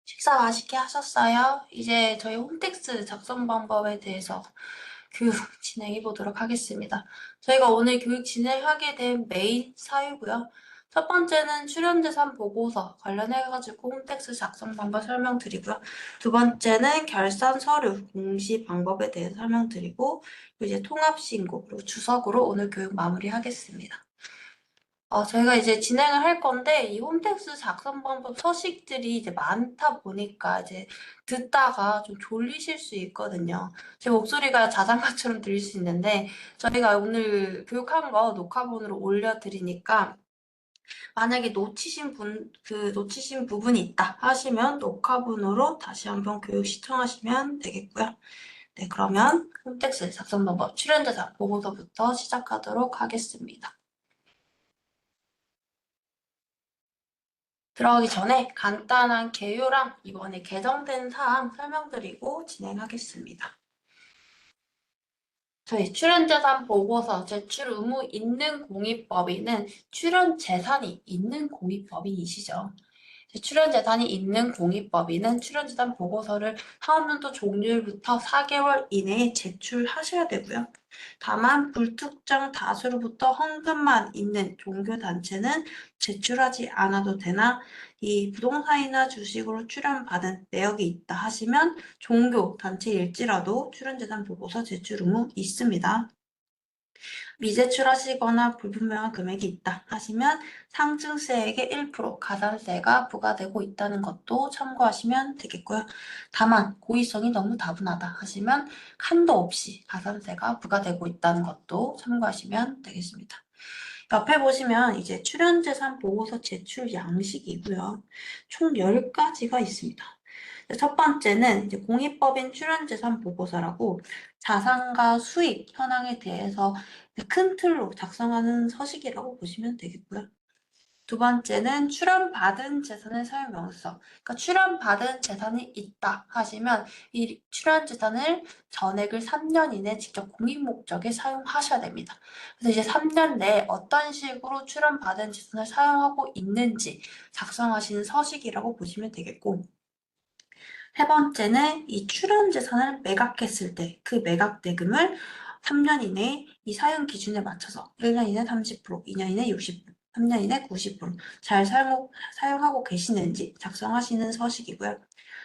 식사 맛있게 하셨어요? 이제 저희 홈택스 작성 방법에 대해서 교육 진행해 보도록 하겠습니다. 저희가 오늘 교육 진행하게 된 메인 사유고요. 첫 번째는 출연재산 보고서 관련해가지고 홈택스 작성 방법 설명드리고요. 두 번째는 결산 서류 공시 방법에 대해서 설명드리고, 이제 통합신고 그리고 주석으로 오늘 교육 마무리하겠습니다. 저희가 이제 진행을 할 건데, 이 홈택스 작성 방법 서식들이 이제 많다 보니까 이제 듣다가 좀 졸리실 수 있거든요. 제 목소리가 자장가처럼 들릴 수 있는데, 저희가 오늘 교육한 거 녹화본으로 올려드리니까, 만약에 놓치신 부분이 있다 하시면 녹화본으로 다시 한번 교육 시청하시면 되겠고요. 네, 그러면 홈택스 작성 방법 출연자사 보고서부터 시작하도록 하겠습니다. 들어가기 전에 간단한 개요랑 이번에 개정된 사항 설명드리고 진행하겠습니다. 저희 출연재산 보고서 제출 의무 있는 공익법인은 출연재산이 있는 공익법인이시죠. 출연재산이 있는 공익법인은 출연재산 보고서를 사업연도 종료일부터 4개월 이내에 제출하셔야 되고요. 다만 불특정 다수로부터 헌금만 있는 종교단체는 제출하지 않아도 되나 이 부동산이나 주식으로 출연받은 내역이 있다 하시면 종교단체일지라도 출연재산 보고서 제출 의무 있습니다. 미제출하시거나 불분명한 금액이 있다 하시면 상증세액의 1% 가산세가 부과되고 있다는 것도 참고하시면 되겠고요. 다만 고의성이 너무 다분하다 하시면 한도 없이 가산세가 부과되고 있다는 것도 참고하시면 되겠습니다. 옆에 보시면 이제 출연재산 보고서 제출 양식이고요. 총 10가지가 있습니다. 첫 번째는 이제 공익법인 출연재산 보고서라고 자산과 수익 현황에 대해서 큰 틀로 작성하는 서식이라고 보시면 되겠고요. 두 번째는 출연받은 재산의 사용 명세서. 그러니까 출연받은 재산이 있다 하시면 이 출연 재산을 전액을 3년 이내 직접 공익 목적에 사용하셔야 됩니다. 그래서 이제 3년 내에 어떤 식으로 출연받은 재산을 사용하고 있는지 작성하시는 서식이라고 보시면 되겠고, 세 번째는 이 출연 재산을 매각했을 때 그 매각 대금을 3년 이내에 이 사용 기준에 맞춰서 1년 이내 30%, 2년 이내 60%, 3년 이내 90%잘 사용하고 계시는지 작성하시는 서식이고요.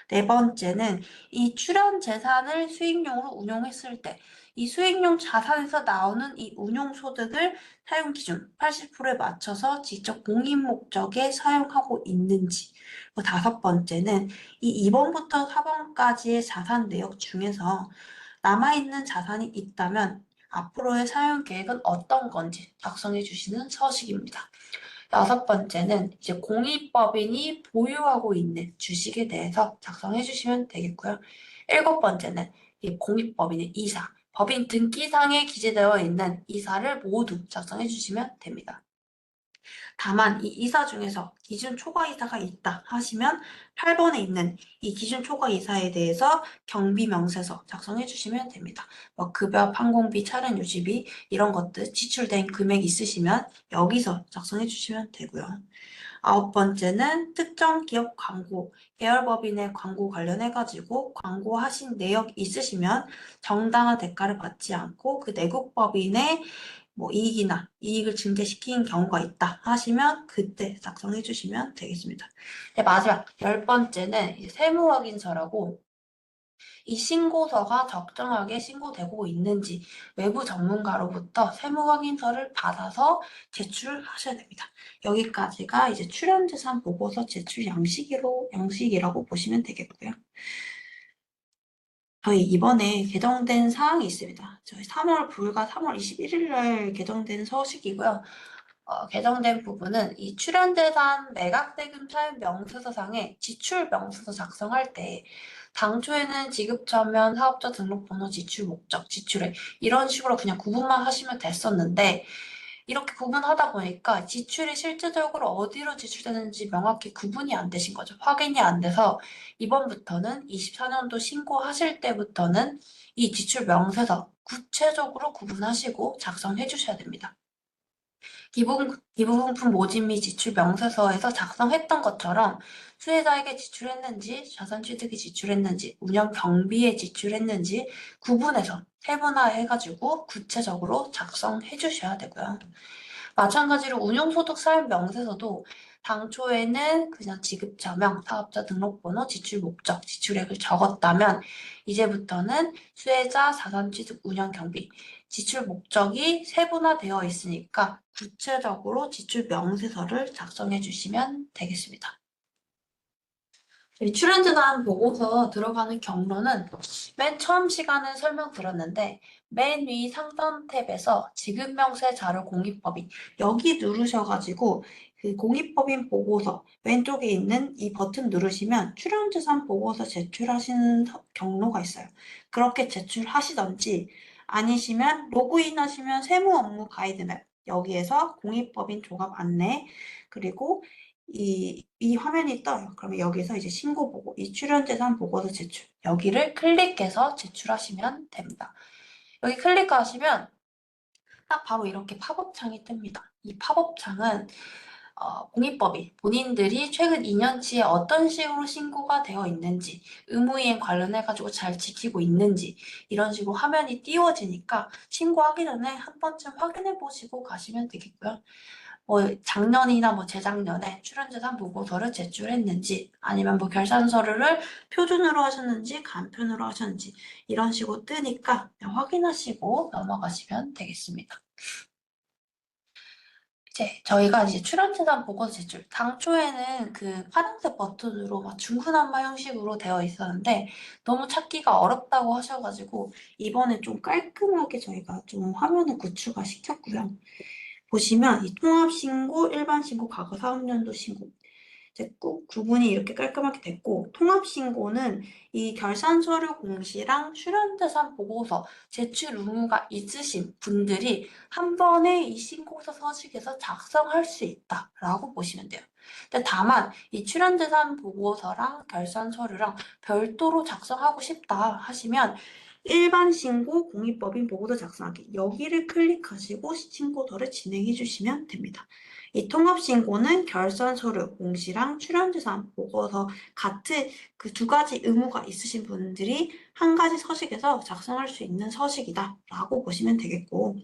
네 번째는 이 출연 재산을 수익용으로 운용했을 때 이 수익용 자산에서 나오는 이 운용 소득을 사용 기준 80%에 맞춰서 직접 공익 목적에 사용하고 있는지. 다섯 번째는 이 2번부터 4번까지의 자산 내역 중에서 남아있는 자산이 있다면 앞으로의 사용 계획은 어떤 건지 작성해 주시는 서식입니다. 여섯 번째는 이제 공익법인이 보유하고 있는 주식에 대해서 작성해 주시면 되겠고요. 일곱 번째는 이 공익법인의 이사, 법인 등기상에 기재되어 있는 이사를 모두 작성해 주시면 됩니다. 다만 이 이사 중에서 기준 초과 이사가 있다 하시면 8번에 있는 이 기준 초과 이사에 대해서 경비 명세서 작성해 주시면 됩니다. 뭐 급여, 항공비, 차량 유지비 이런 것들 지출된 금액 있으시면 여기서 작성해 주시면 되고요. 아홉 번째는 특정 기업 광고, 계열법인의 광고 관련해가지고 광고하신 내역 있으시면 정당한 대가를 받지 않고 그 내국법인의 뭐 이익을 증대시킨 경우가 있다 하시면 그때 작성해 주시면 되겠습니다. 네, 마지막 열 번째는 세무확인서라고 이 신고서가 적정하게 신고되고 있는지 외부 전문가로부터 세무확인서를 받아서 제출하셔야 됩니다. 여기까지가 이제 출연재산 보고서 제출 양식이라고 보시면 되겠고요. 저희 이번에 개정된 사항이 있습니다. 저희 불과 3월 21일 날 개정된 서식이고요. 개정된 부분은 이 출연재산 매각대금 사용 명세서상에 지출 명세서 작성할 때 당초에는 지급처면 사업자 등록번호 지출 목적 지출액 이런 식으로 그냥 구분만 하시면 됐었는데 이렇게 구분하다 보니까 지출이 실제적으로 어디로 지출되는지 명확히 구분이 안 되신 거죠. 확인이 안 돼서 이번부터는 24년도 신고하실 때부터는 이 지출 명세서 구체적으로 구분하시고 작성해 주셔야 됩니다. 기부금품 모집 및 지출 명세서에서 작성했던 것처럼 수혜자에게 지출했는지, 자산취득에 지출했는지, 운영 경비에 지출했는지 구분해서 세분화해가지고 구체적으로 작성해 주셔야 되고요. 마찬가지로 운용소득 사용 명세서도 당초에는 그냥 지급자명, 사업자 등록번호, 지출 목적, 지출액을 적었다면 이제부터는 수혜자, 자산취득, 운영경비, 지출 목적이 세분화되어 있으니까 구체적으로 지출 명세서를 작성해 주시면 되겠습니다. 이 출연재단 보고서 들어가는 경로는 맨 처음 시간에 설명드렸는데 맨 위 상단 탭에서 지급명세 자료 공입법인 여기 누르셔가지고 그 공입법인 보고서 왼쪽에 있는 이 버튼 누르시면 출연재산 보고서 제출하시는 경로가 있어요. 그렇게 제출하시던지 아니시면 로그인 하시면 세무업무 가이드맵 여기에서 공입법인 조갑 안내 그리고 이 화면이 떠요. 그러면 여기서 이제 신고 보고, 이 출연재산 보고서 제출. 여기를 클릭해서 제출하시면 됩니다. 여기 클릭하시면 딱 바로 이렇게 팝업창이 뜹니다. 이 팝업창은 공익법인, 본인들이 최근 2년치에 어떤 식으로 신고가 되어 있는지, 의무이행 관련해가지고 잘 지키고 있는지, 이런 식으로 화면이 띄워지니까 신고하기 전에 한 번쯤 확인해 보시고 가시면 되겠고요. 뭐 작년이나 뭐 재작년에 출연재산 보고서를 제출했는지 아니면 뭐 결산서류를 표준으로 하셨는지 간편으로 하셨는지 이런 식으로 뜨니까 그냥 확인하시고 넘어가시면 되겠습니다. 이제 저희가 이제 출연재산 보고서 제출 당초에는 그 파란색 버튼으로 막 중구난방 형식으로 되어 있었는데 너무 찾기가 어렵다고 하셔가지고 이번에 좀 깔끔하게 저희가 좀 화면을 구축화 시켰고요. 보시면 이 통합신고, 일반신고, 과거 사업연도 신고 이제 꼭 구분이 이렇게 깔끔하게 됐고 통합신고는 이 결산서류 공시랑 출연재산 보고서 제출 의무가 있으신 분들이 한 번에 이 신고서 서식에서 작성할 수 있다라고 보시면 돼요. 근데 다만 이 출연재산 보고서랑 결산서류랑 별도로 작성하고 싶다 하시면 일반 신고 공익법인 보고서 작성하기 여기를 클릭하시고 신고서를 진행해 주시면 됩니다. 이 통합신고는 결산서류 공시랑 출연재산 보고서 같은 그 두 가지 의무가 있으신 분들이 한 가지 서식에서 작성할 수 있는 서식이다라고 보시면 되겠고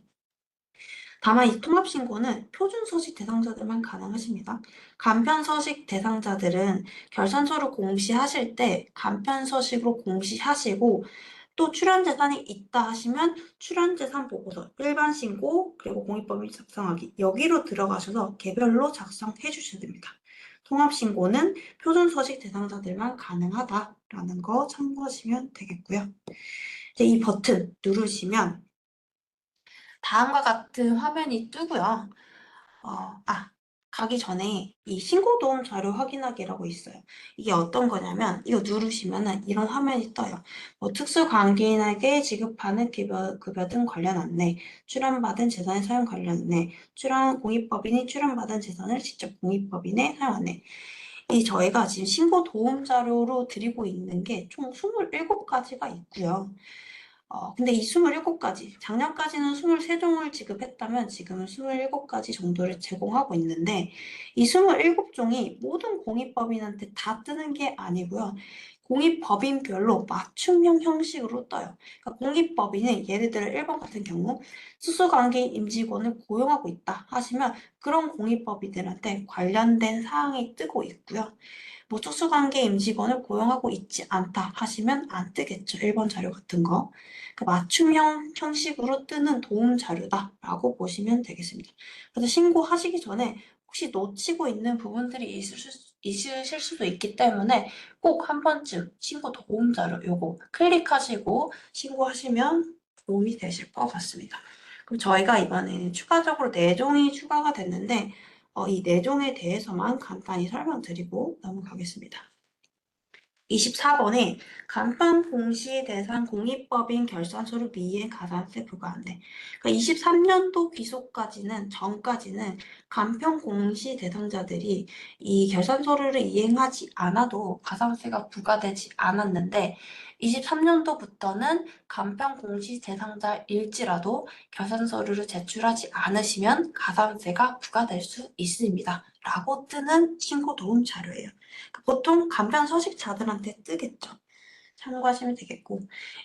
다만 이 통합신고는 표준서식 대상자들만 가능하십니다. 간편서식 대상자들은 결산서류 공시하실 때 간편서식으로 공시하시고 또 출연재산이 있다 하시면 출연재산 보고서, 일반신고, 그리고 공익법인 작성하기 여기로 들어가셔서 개별로 작성해 주셔야 됩니다. 통합신고는 표준서식 대상자들만 가능하다라는 거 참고하시면 되겠고요. 이제 이 버튼 누르시면 다음과 같은 화면이 뜨고요. 가기 전에 이 신고도움 자료 확인하기라고 있어요. 이게 어떤 거냐면 이거 누르시면은 이런 화면이 떠요. 뭐 특수관계인에게 지급하는 급여 등 관련 안내, 출연받은 재산의 사용 관련 안내, 공익법인이 출연받은 재산을 직접 공익법인에 사용 안내. 이 저희가 지금 신고 도움 자료로 드리고 있는 게 총 27가지가 있고요. 근데 이 27가지, 작년까지는 23종을 지급했다면 지금은 27가지 정도를 제공하고 있는데 이 27종이 모든 공익법인한테 다 뜨는 게 아니고요. 공익법인별로 맞춤형 형식으로 떠요. 그러니까 공익법인은 예를 들어 1번 같은 경우 수수관계인 임직원을 고용하고 있다 하시면 그런 공익법인들한테 관련된 사항이 뜨고 있고요. 뭐 특수관계 임직원을 고용하고 있지 않다 하시면 안 뜨겠죠. 1번 자료 같은 거. 그 맞춤형 형식으로 뜨는 도움 자료다라고 보시면 되겠습니다. 그래서 신고하시기 전에 혹시 놓치고 있는 부분들이 있으실 수도 있기 때문에 꼭 한 번쯤 신고 도움 자료 요거 클릭하시고 신고하시면 도움이 되실 것 같습니다. 그럼 저희가 이번에는 추가적으로 4종이 추가가 됐는데 이 4종에 대해서만 간단히 설명드리고 넘어가겠습니다. 24번에 간편 공시 대상 공익법인 결산서류 미이행 가산세 부과 안내. 그러니까 23년도 기소까지는 전까지는 간편 공시 대상자들이 이 결산서류를 이행하지 않아도 가산세가 부과되지 않았는데 23년도부터는 간편 공시 대상자일지라도 결산서류를 제출하지 않으시면 가산세가 부과될 수 있습니다. 라고 뜨는 신고 도움 자료예요. 보통 간편 서식자들한테 뜨겠죠. 참고하시면 되겠고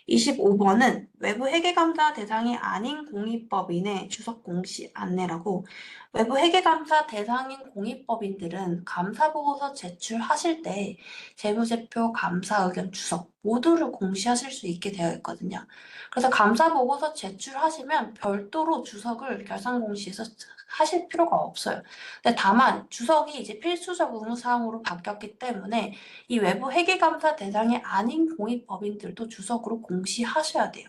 25번은 외부 회계감사 대상이 아닌 공익법인의 주석 공시 안내라고 외부 회계감사 대상인 공익법인들은 감사보고서 제출하실 때 재무제표 감사 의견 주석 모두를 공시하실 수 있게 되어 있거든요. 그래서 감사보고서 제출하시면 별도로 주석을 결산공시에서 하실 필요가 없어요. 근데 다만 주석이 이제 필수적 의무사항으로 바뀌었기 때문에 이 외부 회계감사 대상이 아닌 공익법인들도 주석으로 공시하셔야 돼요.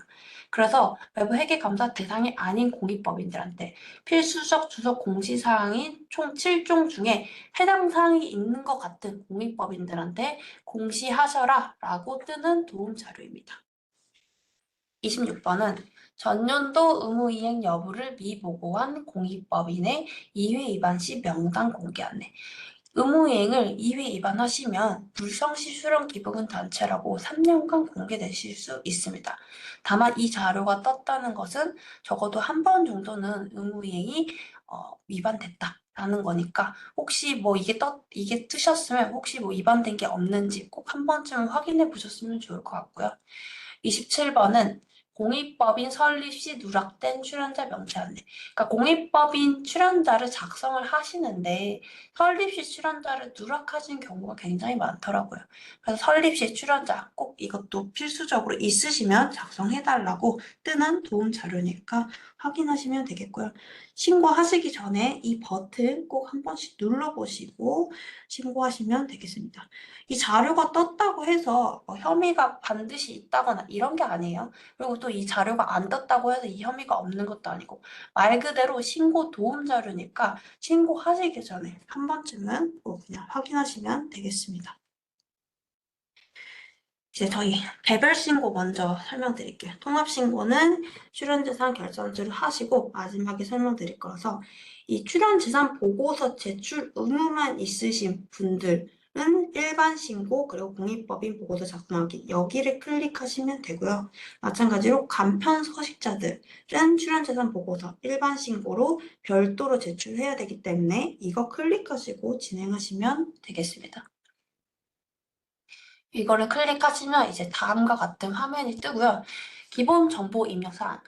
그래서 외부 회계감사 대상이 아닌 공익법인들한테 필수적 주석 공시사항인 총 7종 중에 해당 사항이 있는 것 같은 공익법인들한테 공시하셔라 라고 뜨는 도움 자료입니다. 26번은 전년도 의무이행 여부를 미보고한 공익법인의 2회 위반 시 명단 공개 안내. 의무이행을 2회 위반하시면 불성시 수령 기부금 단체라고 3년간 공개되실 수 있습니다. 다만 이 자료가 떴다는 것은 적어도 한 번 정도는 의무이행이 위반됐다라는 거니까 혹시 뭐 이게 뜨셨으면 혹시 뭐 위반된 게 없는지 꼭 한 번쯤 확인해 보셨으면 좋을 것 같고요. 27번은 공익법인 설립 시 누락된 출연자 명세 안내. 그러니까 공익법인 출연자를 작성을 하시는데 설립 시 출연자를 누락하신 경우가 굉장히 많더라고요. 그래서 설립 시 출연자 꼭 이것도 필수적으로 있으시면 작성해달라고 뜨는 도움 자료니까 확인하시면 되겠고요. 신고하시기 전에 이 버튼 꼭 한 번씩 눌러보시고 신고하시면 되겠습니다. 이 자료가 떴다고 해서 혐의가 반드시 있다거나 이런 게 아니에요. 그리고 또 이 자료가 안 떴다고 해서 이 혐의가 없는 것도 아니고 말 그대로 신고 도움 자료니까 신고하시기 전에 한 번쯤은 그냥 확인하시면 되겠습니다. 이제 저희 개별 신고 먼저 설명드릴게요. 통합 신고는 출연재산 결산서를 하시고 마지막에 설명드릴 거라서 이 출연재산 보고서 제출 의무만 있으신 분들은 일반 신고 그리고 공익법인 보고서 작성하기 여기를 클릭하시면 되고요. 마찬가지로 간편 서식자들은 출연재산 보고서 일반 신고로 별도로 제출해야 되기 때문에 이거 클릭하시고 진행하시면 되겠습니다. 이거를 클릭하시면 이제 다음과 같은 화면이 뜨고요. 기본 정보 입력 사항.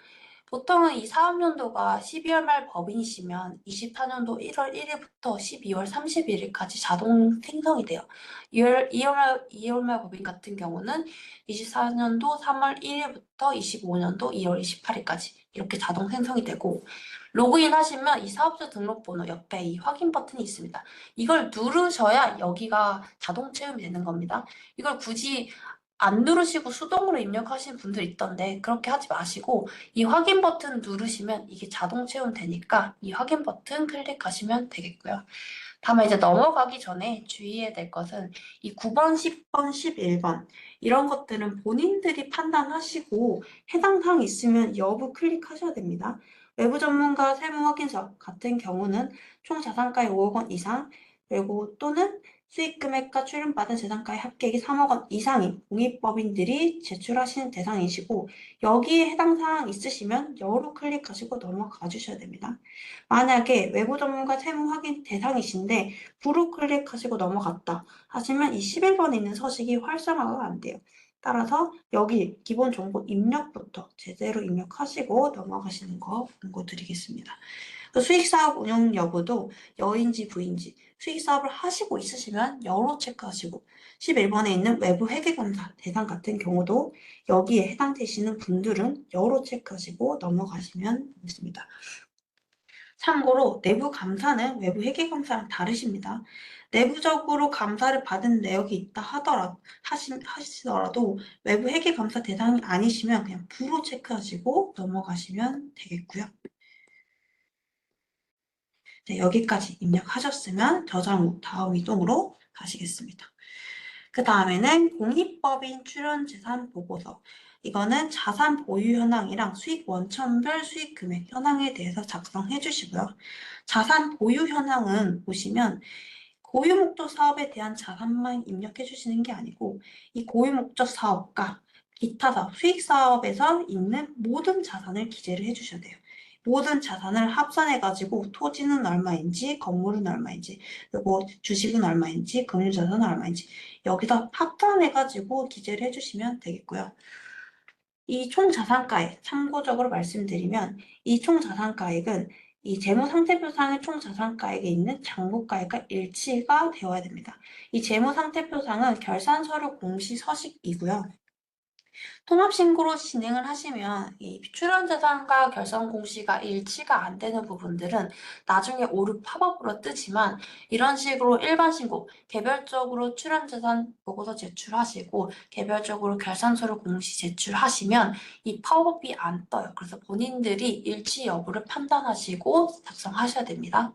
보통은 이 사업연도가 12월 말 법인이시면 24년도 1월 1일부터 12월 31일까지 자동 생성이 돼요. 2월 말 법인 같은 경우는 24년도 3월 1일부터 25년도 2월 28일까지 이렇게 자동 생성이 되고 로그인 하시면 이 사업자 등록번호 옆에 이 확인 버튼이 있습니다. 이걸 누르셔야 여기가 자동 채움이 되는 겁니다. 이걸 굳이 안 누르시고 수동으로 입력하시는 분들 있던데 그렇게 하지 마시고 이 확인 버튼 누르시면 이게 자동 채움 되니까 이 확인 버튼 클릭하시면 되겠고요. 다만 이제 넘어가기 전에 주의해야 될 것은 이 9번, 10번, 11번 이런 것들은 본인들이 판단하시고 해당 사항 있으면 여부 클릭하셔야 됩니다. 외부 전문가 세무 확인서 같은 경우는 총 자산가의 5억 원 이상 그리고 또는 수익 금액과 출연받은 재산가의 합계액이 3억 원 이상인 공익법인들이 제출하시는 대상이시고 여기에 해당 사항 있으시면 여로 클릭하시고 넘어가 주셔야 됩니다. 만약에 외부 전문가 세무 확인 대상이신데 부로 클릭하시고 넘어갔다 하시면 이 11번에 있는 서식이 활성화가 안 돼요. 따라서 여기 기본 정보 입력부터 제대로 입력하시고 넘어가시는 거 권고드리겠습니다. 수익사업 운영 여부도 여인지 부인지 수익사업을 하시고 있으시면 여로 체크하시고 11번에 있는 외부 회계감사 대상 같은 경우도 여기에 해당되시는 분들은 여로 체크하시고 넘어가시면 되겠습니다. 참고로 내부 감사는 외부 회계 감사랑 다르십니다. 내부적으로 감사를 받은 내역이 있다 하시더라도 외부 회계 감사 대상이 아니시면 그냥 부로 체크하시고 넘어가시면 되겠고요. 네, 여기까지 입력하셨으면 저장 후 다음 이동으로 가시겠습니다. 그 다음에는 공익법인 출연재산 보고서. 이거는 자산 보유 현황이랑 수익 원천별 수익 금액 현황에 대해서 작성해 주시고요. 자산 보유 현황은 보시면 고유 목적 사업에 대한 자산만 입력해 주시는 게 아니고 이 고유 목적 사업과 기타 사업, 수익 사업에서 있는 모든 자산을 기재를 해 주셔야 돼요. 모든 자산을 합산해가지고 토지는 얼마인지, 건물은 얼마인지, 그리고 주식은 얼마인지, 금융자산은 얼마인지 여기다 합산해가지고 기재를 해주시면 되겠고요. 이 총자산가액, 참고적으로 말씀드리면 이 총자산가액은 이 재무상태표상의 총자산가액에 있는 장부가액과 일치가 되어야 됩니다. 이 재무상태표상은 결산서류 공시 서식이고요. 통합신고로 진행을 하시면 이 출연재산과 결산 공시가 일치가 안 되는 부분들은 나중에 오류 팝업으로 뜨지만 이런 식으로 일반 신고, 개별적으로 출연재산 보고서 제출하시고 개별적으로 결산서류 공시 제출하시면 이 팝업이 안 떠요. 그래서 본인들이 일치 여부를 판단하시고 작성하셔야 됩니다.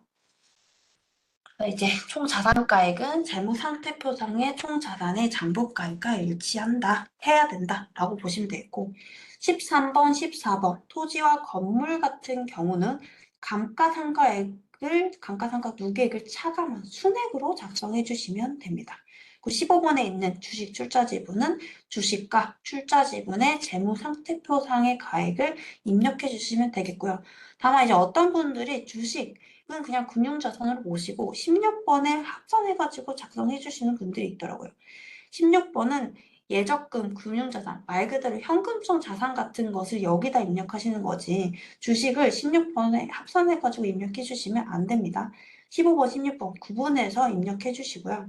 이제 총자산가액은 재무상태표상의 총자산의 장부가액과 일치한다, 해야 된다 라고 보시면 되겠고 13번, 14번 토지와 건물 같은 경우는 감가상가 누계액을 차감한 순액으로 작성해 주시면 됩니다. 15번에 있는 주식 출자 지분은 주식과 출자 지분의 재무상태표상의 가액을 입력해 주시면 되겠고요. 다만 이제 어떤 분들이 주식 은 그냥 금융자산으로 모시고 16번에 합산해가지고 작성해 주시는 분들이 있더라고요. 16번은 예적금, 금융자산, 말 그대로 현금성 자산 같은 것을 여기다 입력하시는 거지 주식을 16번에 합산해가지고 입력해 주시면 안 됩니다. 15번, 16번 구분해서 입력해 주시고요.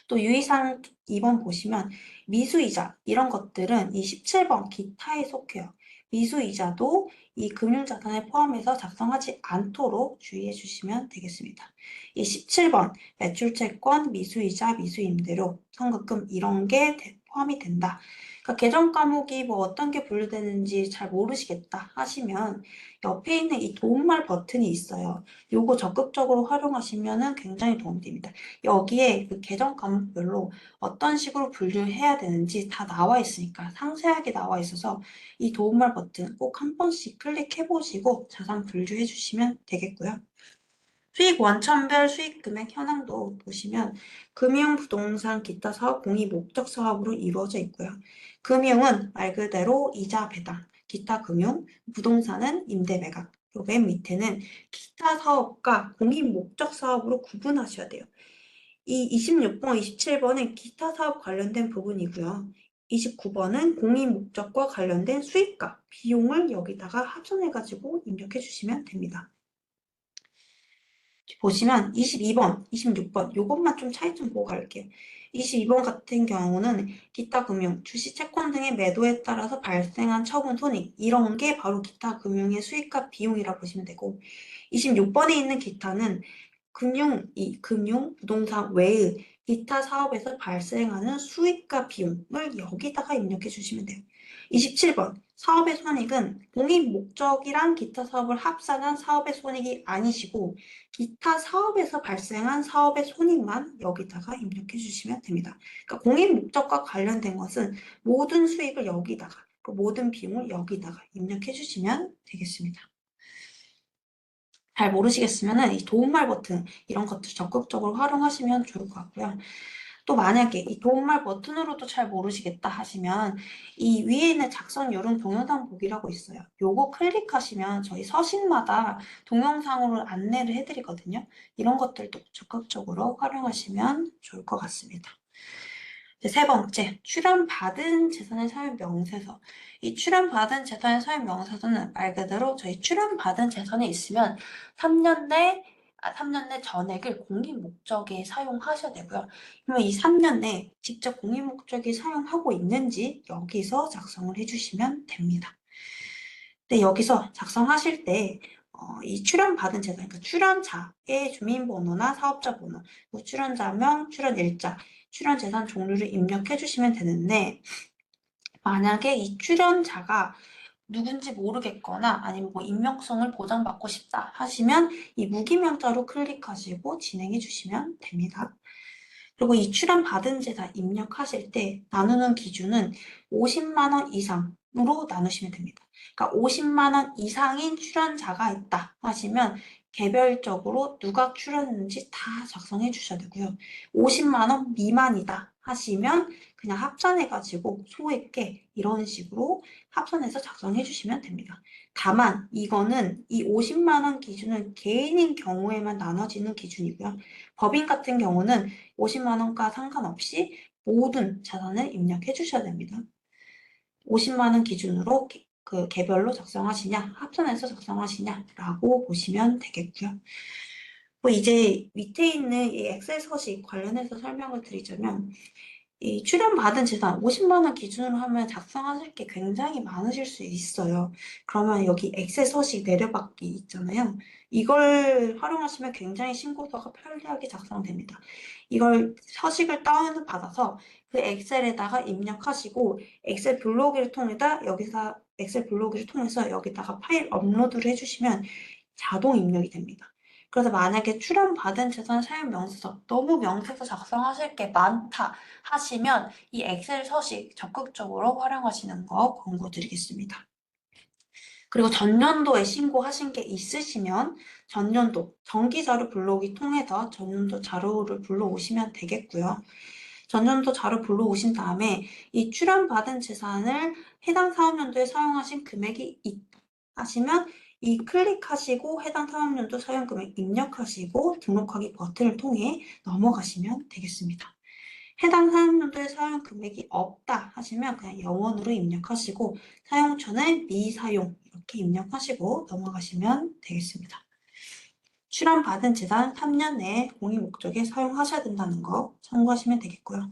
또 유의사항 2번 보시면 미수이자 이런 것들은 이 17번 기타에 속해요. 미수이자도 이 금융자산에 포함해서 작성하지 않도록 주의해 주시면 되겠습니다. 이 17번 매출채권, 미수이자, 미수임대료, 선급금 이런 게 포함이 된다. 그러니까 계정 과목이 뭐 어떤 게 분류되는지 잘 모르시겠다 하시면 옆에 있는 이 도움말 버튼이 있어요. 요거 적극적으로 활용하시면 굉장히 도움이 됩니다. 여기에 그 계정 과목별로 어떤 식으로 분류해야 되는지 다 나와 있으니까 상세하게 나와 있어서 이 도움말 버튼 꼭 한 번씩 클릭해 보시고 자산 분류해 주시면 되겠고요. 수익 원천별 수익 금액 현황도 보시면 금융, 부동산, 기타 사업, 공익 목적 사업으로 이루어져 있고요. 금융은 말 그대로 이자 배당, 기타 금융, 부동산은 임대 매각, 그리고 맨 밑에는 기타 사업과 공익 목적 사업으로 구분하셔야 돼요. 이 26번, 27번은 기타 사업 관련된 부분이고요. 29번은 공익 목적과 관련된 수익과 비용을 여기다가 합산해가지고 입력해 주시면 됩니다. 보시면 22번, 26번 요것만 좀 차이점 보고 갈게요. 22번 같은 경우는 기타 금융, 주식 채권 등의 매도에 따라서 발생한 처분 손익 이런 게 바로 기타 금융의 수익과 비용이라 보시면 되고 26번에 있는 기타는 금융, 부동산 외의 기타 사업에서 발생하는 수익과 비용을 여기다가 입력해 주시면 돼요. 27번 사업의 손익은 공익 목적이랑 기타 사업을 합산한 사업의 손익이 아니시고 기타 사업에서 발생한 사업의 손익만 여기다가 입력해 주시면 됩니다. 그러니까 공익 목적과 관련된 것은 모든 수익을 여기다가 모든 비용을 여기다가 입력해 주시면 되겠습니다. 잘 모르시겠으면 이 도움말 버튼 이런 것들 적극적으로 활용하시면 좋을 것 같고요. 또 만약에 이 도움말 버튼으로도 잘 모르시겠다 하시면 이 위에 있는 작성 요령 동영상 보기라고 있어요. 요거 클릭하시면 저희 서신마다 동영상으로 안내를 해드리거든요. 이런 것들도 적극적으로 활용하시면 좋을 것 같습니다. 세 번째, 출연받은 재산의 사용 명세서. 이 출연받은 재산의 사용 명세서는 말 그대로 저희 출연받은 재산이 있으면 3년 내 3년 내 전액을 공익 목적에 사용하셔야 되고요. 그러면 이 3년 내 직접 공익 목적에 사용하고 있는지 여기서 작성을 해주시면 됩니다. 근데 여기서 작성하실 때 이 출연받은 재산, 그러니까 출연자의 주민번호나 사업자 번호, 출연자명, 출연일자, 출연재산 종류를 입력해 주시면 되는데 만약에 이 출연자가 누군지 모르겠거나 아니면 뭐 익명성을 보장받고 싶다 하시면 이 무기명자로 클릭하시고 진행해 주시면 됩니다. 그리고 이 출연받은 재산 입력하실 때 나누는 기준은 50만 원 이상으로 나누시면 됩니다. 그러니까 50만 원 이상인 출연자가 있다 하시면 개별적으로 누가 출연했는지 다 작성해 주셔야 되고요. 50만 원 미만이다 하시면 그냥 합산해가지고 소액계 이런 식으로 합산해서 작성해 주시면 됩니다. 다만 이거는 이 50만 원 기준은 개인인 경우에만 나눠지는 기준이고요. 법인 같은 경우는 50만 원과 상관없이 모든 자산을 입력해 주셔야 됩니다. 50만 원 기준으로 그 개별로 작성하시냐, 합산해서 작성하시냐라고 보시면 되겠고요. 이제 밑에 있는 이 엑셀 서식 관련해서 설명을 드리자면 이 출연받은 재산 50만 원 기준으로 하면 작성하실 게 굉장히 많으실 수 있어요. 그러면 여기 엑셀 서식 내려받기 있잖아요. 이걸 활용하시면 굉장히 신고서가 편리하게 작성됩니다. 이걸 서식을 다운받아서 그 엑셀에다가 입력하시고 엑셀 블록을 통해서 여기다가 파일 업로드를 해주시면 자동 입력이 됩니다. 그래서 만약에 출연받은 재산 사용 명세서 너무 명세서 작성하실 게 많다 하시면 이 엑셀 서식 적극적으로 활용하시는 거 권고드리겠습니다. 그리고 전년도에 신고하신 게 있으시면 전년도 정기자료 불러오기 통해서 전년도 자료를 불러오시면 되겠고요. 전년도 자료 불러오신 다음에 이 출연받은 재산을 해당 사업연도에 사용하신 금액이 있다 하시면 이 클릭하시고 해당 사업연도 사용금액 입력하시고 등록하기 버튼을 통해 넘어가시면 되겠습니다. 해당 사용연도에 사용 금액이 없다 하시면 그냥 0원으로 입력하시고 사용처는 미사용 이렇게 입력하시고 넘어가시면 되겠습니다. 출연받은 재산 3년 내에 공익 목적에 사용하셔야 된다는 거 참고하시면 되겠고요.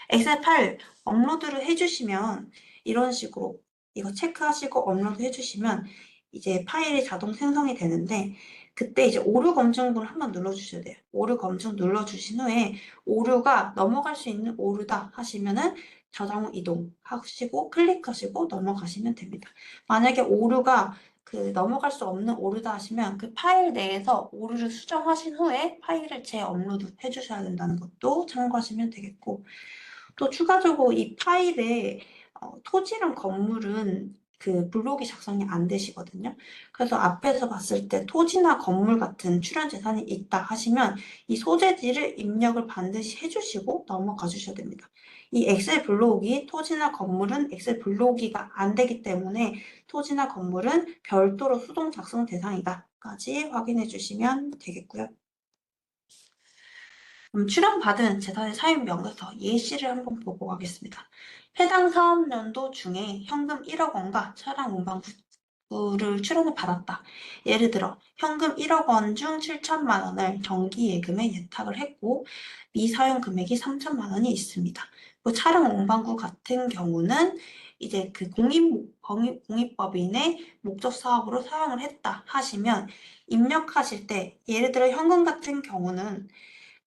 엑셀 파일 업로드를 해주시면 이런 식으로 이거 체크하시고 업로드 해주시면 이제 파일이 자동 생성이 되는데 그때 이제 오류 검증부를 한번 눌러주셔야 돼요. 오류 검증 눌러주신 후에 오류가 넘어갈 수 있는 오류다 하시면은 저장 이동하시고 클릭하시고 넘어가시면 됩니다. 만약에 오류가 넘어갈 수 없는 오류다 하시면 그 파일 내에서 오류를 수정하신 후에 파일을 재업로드 해주셔야 된다는 것도 참고하시면 되겠고 또 추가적으로 이 파일에 토지랑 건물은 그 블록이 작성이 안 되시거든요. 그래서 앞에서 봤을 때 토지나 건물 같은 출연 재산이 있다 하시면 이 소재지를 입력을 반드시 해주시고 넘어가 주셔야 됩니다. 이 엑셀 블록이 토지나 건물은 엑셀 블록이가 안 되기 때문에 토지나 건물은 별도로 수동 작성 대상이다까지 확인해 주시면 되겠고요. 출연받은 재산의 사용 명에서 예시를 한번 보고 가겠습니다. 해당 사업연도 중에 현금 1억 원과 차량 운반부를 출연을 받았다. 예를 들어 현금 1억 원 중 7천만 원을 정기예금에 예탁을 했고 미사용 금액이 3천만 원이 있습니다. 차량 운반구 같은 경우는 이제 그 공익법인의 목적 사업으로 사용을 했다 하시면 입력하실 때 예를 들어 현금 같은 경우는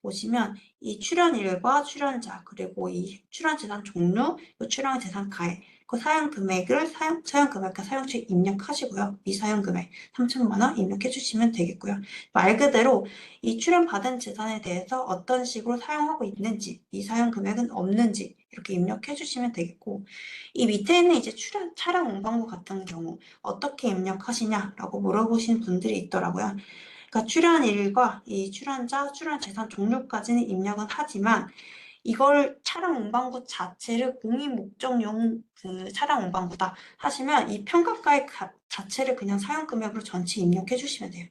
보시면 이 출연일과 출연자 그리고 이 출연재산 종류, 출연재산 가액, 그 사용금액을 사용금액과 사용처에 입력하시고요. 미사용금액 3천만 원 입력해 주시면 되겠고요. 말 그대로 이 출연받은 재산에 대해서 어떤 식으로 사용하고 있는지, 미사용금액은 없는지 이렇게 입력해 주시면 되겠고 이 밑에는 이제 차량 운반부 같은 경우 어떻게 입력하시냐라고 물어보신 분들이 있더라고요. 그러니까 출연일과 이 출연자, 출연재산 종류까지는 입력은 하지만 이걸 차량 운반구 자체를 공익 목적용 그 차량 운반구다 하시면 이 평가가액 자체를 그냥 사용금액으로 전체 입력해 주시면 돼요.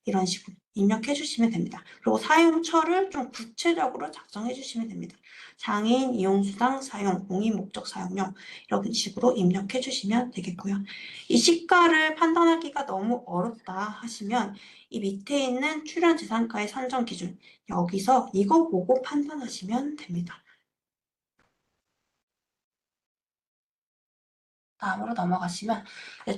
이런 식으로 입력해 주시면 됩니다. 그리고 사용처를 좀 구체적으로 작성해 주시면 됩니다. 장애인 이용수당 사용, 공익 목적 사용용 이런 식으로 입력해 주시면 되겠고요. 이 시가를 판단하기가 너무 어렵다 하시면 이 밑에 있는 출연재산가의 산정 기준 여기서 이거 보고 판단하시면 됩니다. 다음으로 넘어가시면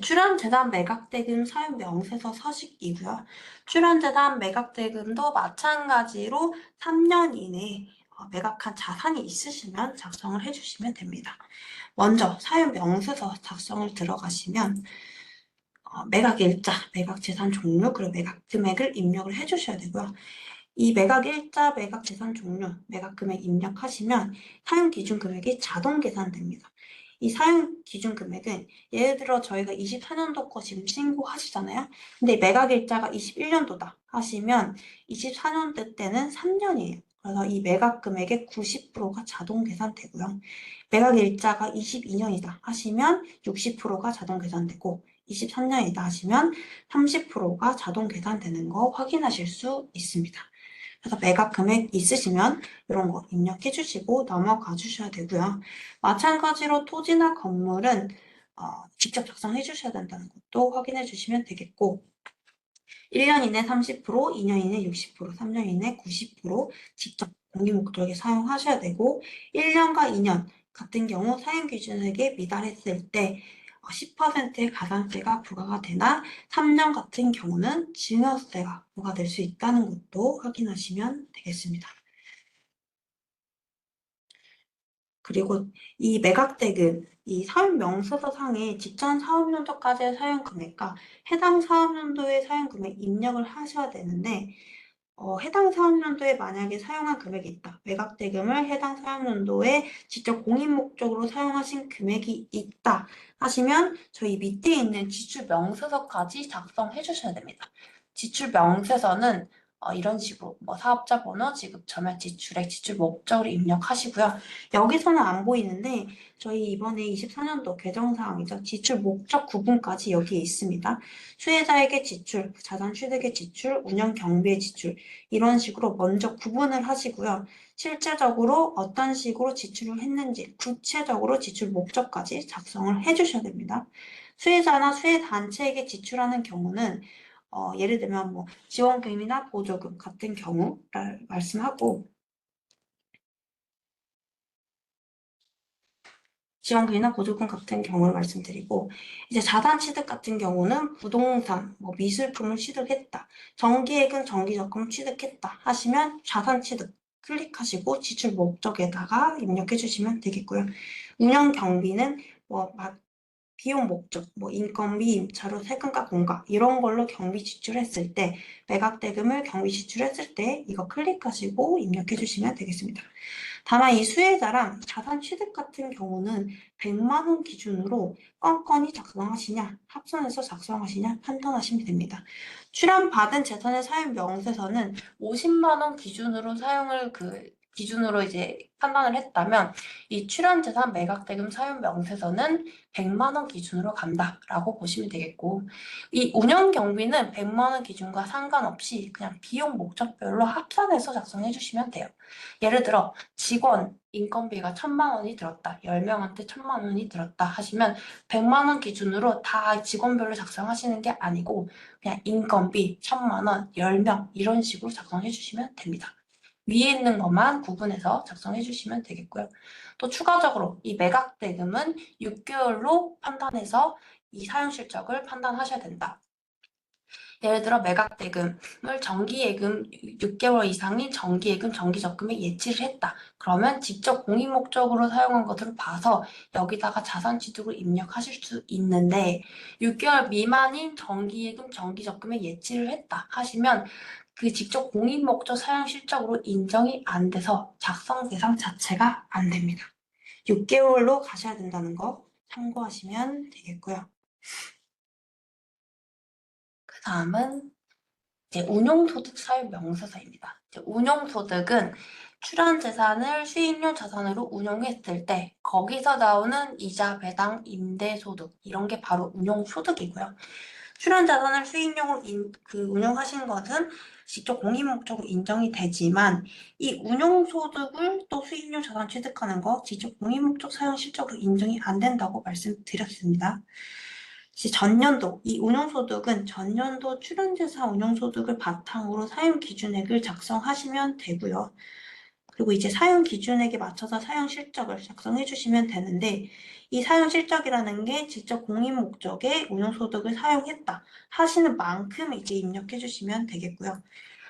출연재산 매각대금 사용 명세서 서식이고요. 출연재산 매각대금도 마찬가지로 3년 이내에 매각한 자산이 있으시면 작성을 해주시면 됩니다. 먼저 사용 명세서 작성을 들어가시면 매각 일자, 매각 재산 종류, 그리고 매각 금액을 입력을 해주셔야 되고요. 이 매각 일자, 매각 계산 종료, 매각 금액 입력하시면 사용 기준 금액이 자동 계산됩니다. 이 사용 기준 금액은 예를 들어 저희가 24년도 거 지금 신고하시잖아요. 근데 매각 일자가 21년도다 하시면 24년도 때는 3년이에요. 그래서 이 매각 금액의 90%가 자동 계산되고요. 매각 일자가 22년이다 하시면 60%가 자동 계산되고 23년이다 하시면 30%가 자동 계산되는 거 확인하실 수 있습니다. 그래서 매각 금액 있으시면 이런 거 입력해 주시고 넘어가 주셔야 되고요. 마찬가지로 토지나 건물은 직접 작성해 주셔야 된다는 것도 확인해 주시면 되겠고 1년 이내 30%, 2년 이내 60%, 3년 이내 90% 직접 공유 목적에 사용하셔야 되고 1년과 2년 같은 경우 사용 기준액에 미달했을 때 10%의 가산세가 부과가 되나 3년 같은 경우는 증여세가 부과될 수 있다는 것도 확인하시면 되겠습니다. 그리고 이 매각대금, 이 사용명세서상에 직전 사업연도까지의 사용금액과 해당 사업연도의 사용금액 입력을 하셔야 되는데 해당 사업연도에 만약에 사용한 금액이 있다. 매각대금을 해당 사업연도에 직접 공인 목적으로 사용하신 금액이 있다 하시면 저희 밑에 있는 지출명세서까지 작성해 주셔야 됩니다. 지출명세서는 이런 식으로 사업자 번호, 지급 전액 지출액, 지출 목적을 입력하시고요. 여기서는 안 보이는데 저희 이번에 24년도 개정사항이죠. 지출 목적 구분까지 여기에 있습니다. 수혜자에게 지출, 자산 취득의 지출, 운영 경비의 지출 이런 식으로 먼저 구분을 하시고요. 실제적으로 어떤 식으로 지출을 했는지 구체적으로 지출 목적까지 작성을 해주셔야 됩니다. 수혜자나 수혜단체에게 지출하는 경우는 예를 들면 지원금이나 보조금 같은 경우를 말씀하고 지원금이나 보조금 같은 경우를 말씀드리고 이제 자산 취득 같은 경우는 부동산, 미술품을 취득했다. 정기예금, 정기적금 취득했다 하시면 자산 취득 클릭하시고 지출 목적에다가 입력해 주시면 되겠고요. 운영 경비는 비용 목적, 인건비, 임차료, 세금과 공과 이런 걸로 경비 지출했을 때 매각 대금을 경비 지출했을 때 이거 클릭하시고 입력해 주시면 되겠습니다. 다만 이 수혜자랑 자산 취득 같은 경우는 100만 원 기준으로 건건히 작성하시냐, 합산해서 작성하시냐 판단하시면 됩니다. 출연받은 재산의 사용 명세서는 50만 원 기준으로 기준으로 이제 판단을 했다면 이 출연재산 매각대금 사용 명세서는 100만 원 기준으로 간다라고 보시면 되겠고 이 운영 경비는 100만 원 기준과 상관없이 그냥 비용 목적별로 합산해서 작성해 주시면 돼요. 예를 들어 직원 인건비가 1,000만 원이 들었다. 10명한테 1,000만 원이 들었다 하시면 100만 원 기준으로 다 직원별로 작성하시는 게 아니고 그냥 인건비 1,000만 원, 10명 이런 식으로 작성해 주시면 됩니다. 위에 있는 것만 구분해서 작성해 주시면 되겠고요. 또 추가적으로 이 매각 대금은 6개월로 판단해서 이 사용 실적을 판단하셔야 된다. 예를 들어 매각 대금을 정기예금 6개월 이상인 정기예금, 정기적금에 예치를 했다. 그러면 직접 공인 목적으로 사용한 것으로 봐서 여기다가 자산 취득을 입력하실 수 있는데 6개월 미만인 정기예금, 정기적금에 예치를 했다 하시면 그 직접 공인 목적 사용 실적으로 인정이 안 돼서 작성 대상 자체가 안 됩니다. 6개월로 가셔야 된다는 거 참고하시면 되겠고요. 그 다음은 이제 운용소득 사유 명세서입니다. 운용소득은 출연재산을 수익용 자산으로 운용했을 때 거기서 나오는 이자, 배당, 임대소득 이런 게 바로 운용소득이고요. 출연자산을 수익용으로 운용하신 것은 직접 공인목적으로 인정이 되지만 이 운용소득을 또 수익용 자산 취득하는 거 직접 공인목적 사용 실적으로 인정이 안 된다고 말씀드렸습니다. 이제 전년도, 이 운용소득은 전년도 출연재산 운용소득을 바탕으로 사용기준액을 작성하시면 되고요. 그리고 이제 사용기준액에 맞춰서 사용실적을 작성해 주시면 되는데 이 사용실적이라는 게 직접 공인목적에 운용소득을 사용했다 하시는 만큼 이제 입력해 주시면 되겠고요.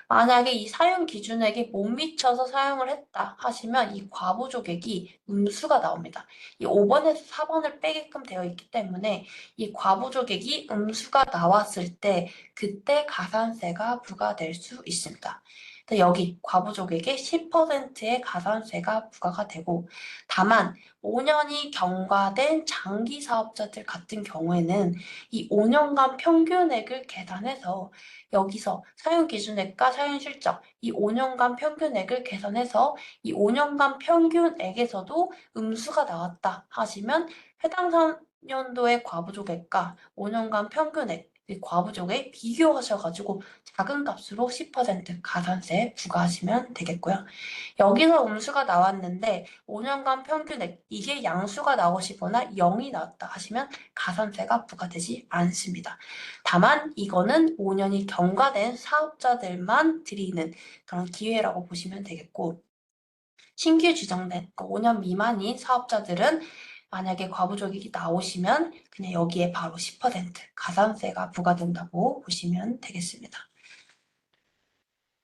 만약에 이 사용 기준액에 못 미쳐서 사용을 했다 하시면 이 과부족액이 음수가 나옵니다. 이 5번에서 4번을 빼게끔 되어 있기 때문에 이 과부족액이 음수가 나왔을 때 그때 가산세가 부과될 수 있습니다. 근데 여기 과부족에게 10%의 가산세가 부과가 되고, 다만 5년이 경과된 장기 사업자들 같은 경우에는 이 5년간 평균액을 계산해서 여기서 사용기준액과 사용실적, 이 5년간 평균액을 계산해서 이 5년간 평균액에서도 음수가 나왔다 하시면 해당 3년도의 과부족액과 5년간 평균액, 이 과부족액 비교하셔가지고 작은 값으로 10% 가산세 부과하시면 되겠고요. 여기서 음수가 나왔는데 5년간 평균액, 이게 양수가 나오시거나 0이 나왔다 하시면 가산세가 부과되지 않습니다. 다만 이거는 5년이 경과된 사업자들만 드리는 그런 기회라고 보시면 되겠고, 신규 지정된 5년 미만인 사업자들은 만약에 과부족이 나오시면 그냥 여기에 바로 10% 가산세가 부과된다고 보시면 되겠습니다.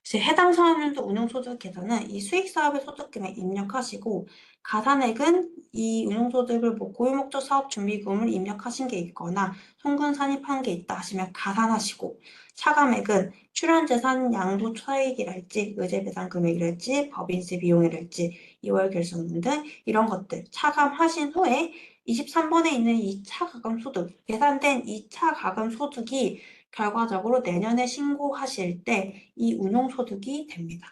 이제 해당 사업연도 운용소득 계산은 이 수익사업의 소득금에 입력하시고, 가산액은 이 운용소득을 고유목적 사업준비금을 입력하신 게 있거나 송금 산입한 게 있다 하시면 가산하시고, 차감액은 출연재산 양도 차익이랄지 의제배상 금액이랄지 법인세 비용이랄지 2월 결손금 등 이런 것들 차감하신 후에 23번에 있는 이 차가감 소득, 계산된 이 차가감 소득이 결과적으로 내년에 신고하실 때 이 운용소득이 됩니다.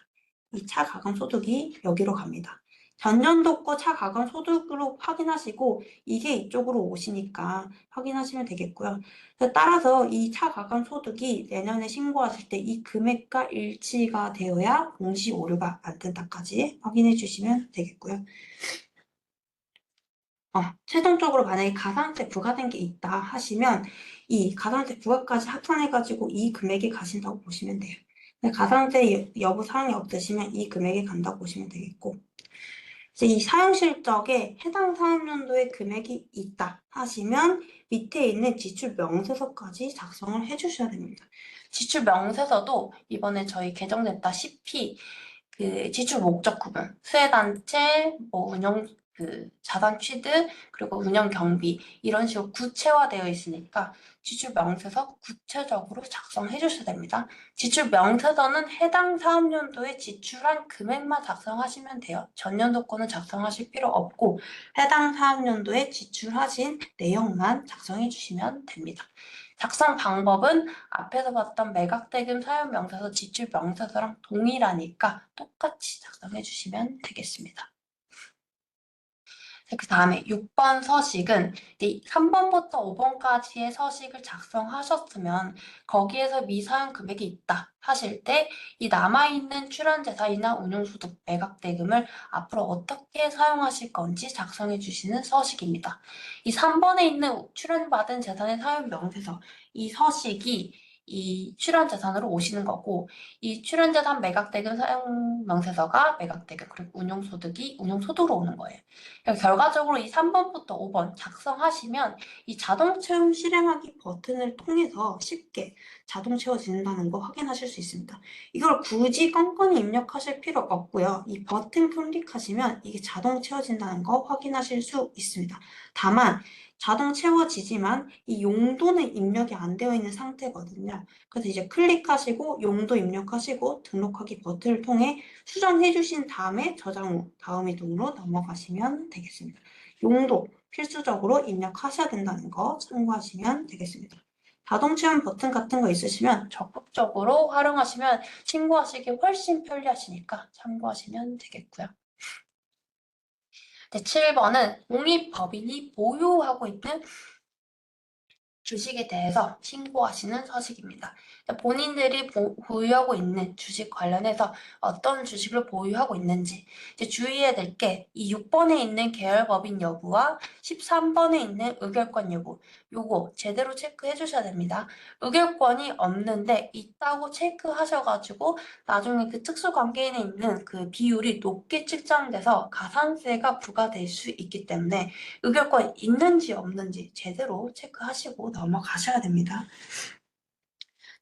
이 차가감소득이 여기로 갑니다. 전년도 거 차가감소득으로 확인하시고 이게 이쪽으로 오시니까 확인하시면 되겠고요. 따라서 이 차가감소득이 내년에 신고하실 때 이 금액과 일치가 되어야 공시 오류가 안 된다까지 확인해 주시면 되겠고요. 최종적으로 만약에 가산세 부과된 게 있다 하시면 이 가산세 부과까지 합산해가지고 이 금액이 가신다고 보시면 돼요. 가산세 여부 사항이 없으시면 이 금액이 간다고 보시면 되겠고, 이제 이 사용실적에 해당 사업연도에 금액이 있다 하시면 밑에 있는 지출 명세서까지 작성을 해주셔야 됩니다. 지출 명세서도 이번에 저희 개정됐다시피 그 지출 목적 구분, 수혜단체, 운영 자산 취득, 그리고 운영 경비 이런 식으로 구체화되어 있으니까 지출 명세서 구체적으로 작성해 주셔야 됩니다. 지출 명세서는 해당 사업연도에 지출한 금액만 작성하시면 돼요. 전년도 거는 작성하실 필요 없고 해당 사업연도에 지출하신 내용만 작성해 주시면 됩니다. 작성 방법은 앞에서 봤던 매각대금 사용 명세서, 지출 명세서랑 동일하니까 똑같이 작성해 주시면 되겠습니다. 그 다음에 6번 서식은 3번부터 5번까지의 서식을 작성하셨으면 거기에서 미사용 금액이 있다 하실 때 이 남아있는 출연재산이나 운용소득 매각대금을 앞으로 어떻게 사용하실 건지 작성해 주시는 서식입니다. 이 3번에 있는 출연받은 재산의 사용 명세서, 이 서식이 이 출연재산으로 오시는 거고, 이 출연재산 매각대금 사용 명세서가 매각대금, 그리고 운용소득이 운용소득으로 오는 거예요. 결과적으로 이 3번부터 5번 작성하시면 이 자동 채움 실행하기 버튼을 통해서 쉽게 자동 채워진다는 거 확인하실 수 있습니다. 이걸 굳이 껌껌이 입력하실 필요 없고요. 이 버튼 클릭하시면 이게 자동 채워진다는 거 확인하실 수 있습니다. 다만 자동 채워지지만 이 용도는 입력이 안 되어 있는 상태거든요. 그래서 이제 클릭하시고 용도 입력하시고 등록하기 버튼을 통해 수정해 주신 다음에 저장 후 다음 이동으로 넘어가시면 되겠습니다. 용도 필수적으로 입력하셔야 된다는 거 참고하시면 되겠습니다. 자동 체험 버튼 같은 거 있으시면 적극적으로 활용하시면 신고하시기 훨씬 편리하시니까 참고하시면 되겠고요. 네, 7번은 공익법인이 보유하고 있는 주식에 대해서 신고하시는 서식입니다. 본인들이 보유하고 있는 주식 관련해서 어떤 주식을 보유하고 있는지 이제 주의해야 될 게 이 6번에 있는 계열법인 여부와 13번에 있는 의결권 여부, 요거 제대로 체크해 주셔야 됩니다. 의결권이 없는데 있다고 체크하셔가지고 나중에 그 특수관계인에 있는 그 비율이 높게 측정돼서 가산세가 부과될 수 있기 때문에 의결권 있는지 없는지 제대로 체크하시고 넘어가셔야 됩니다.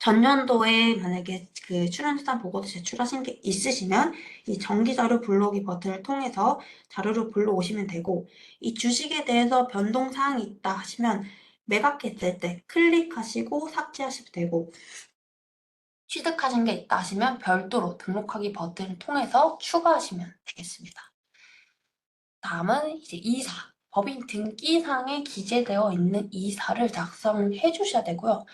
전년도에 만약에 그 출연수단 보고서 제출하신 게 있으시면 이 정기자료 불러오기 버튼을 통해서 자료를 불러오시면 되고, 이 주식에 대해서 변동사항이 있다 하시면 매각했을 때 클릭하시고 삭제하시면 되고, 취득하신 게 있다 하시면 별도로 등록하기 버튼을 통해서 추가하시면 되겠습니다. 다음은 이제 이사. 법인 등기상에 기재되어 있는 이사를 작성해 주셔야 되고요.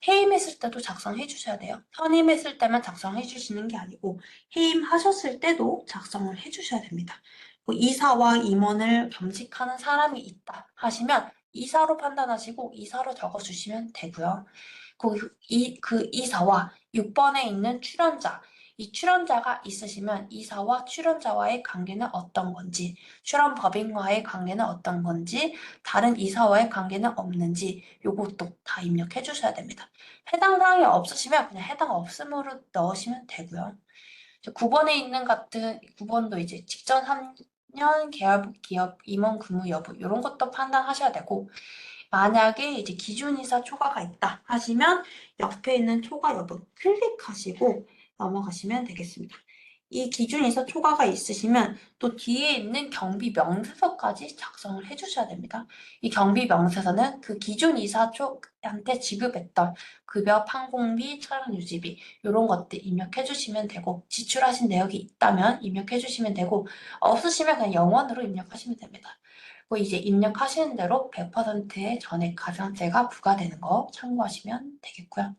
해임했을 때도 작성해 주셔야 돼요. 선임했을 때만 작성해 주시는 게 아니고 해임하셨을 때도 작성을 해 주셔야 됩니다. 이사와 임원을 겸직하는 사람이 있다 하시면 이사로 판단하시고 이사로 적어주시면 되고요. 그 이사와 6번에 있는 출연자, 이 출연자가 있으시면 이사와 출연자와의 관계는 어떤 건지, 출연법인과의 관계는 어떤 건지, 다른 이사와의 관계는 없는지 요것도 다 입력해 주셔야 됩니다. 해당 사항이 없으시면 그냥 해당 없음으로 넣으시면 되고요. 9번에 있는 같은 9번도 이제 직전 3년 기업 임원 근무 여부 이런 것도 판단하셔야 되고 만약에 이제 기준이사 초과가 있다 하시면 옆에 있는 초과 여부 클릭하시고 넘어가시면 되겠습니다. 이 기준이사 초과가 있으시면 또 뒤에 있는 경비 명세서까지 작성을 해주셔야 됩니다. 이 경비 명세서는 그 기준이사 쪽한테 지급했던 급여, 항공비, 차량 유지비 이런 것들 입력해 주시면 되고 지출하신 내역이 있다면 입력해 주시면 되고 없으시면 그냥 영원으로 입력하시면 됩니다. 이제 입력하시는 대로 100%의 전액 가산세가 부과되는 거 참고하시면 되겠고요.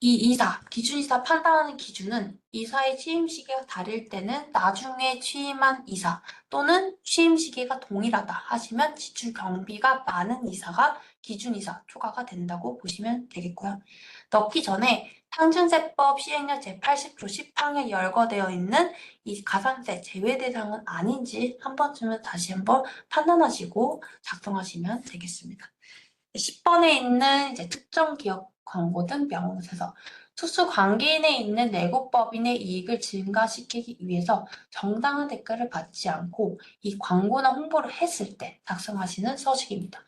이 이사, 기준이사 판단하는 기준은 이사의 취임 시기가 다를 때는 나중에 취임한 이사 또는 취임 시기가 동일하다 하시면 지출 경비가 많은 이사가 기준이사 초과가 된다고 보시면 되겠고요. 넣기 전에 상증세법 시행령 제80조 10항에 열거되어 있는 이 가산세 제외 대상은 아닌지 한 번쯤은 다시 한번 판단하시고 작성하시면 되겠습니다. 10번에 있는 이제 특정 기업 광고 등 명세서, 특수 관계인에 있는 내국법인의 이익을 증가시키기 위해서 정당한 대가를 받지 않고 이 광고나 홍보를 했을 때 작성하시는 서식입니다.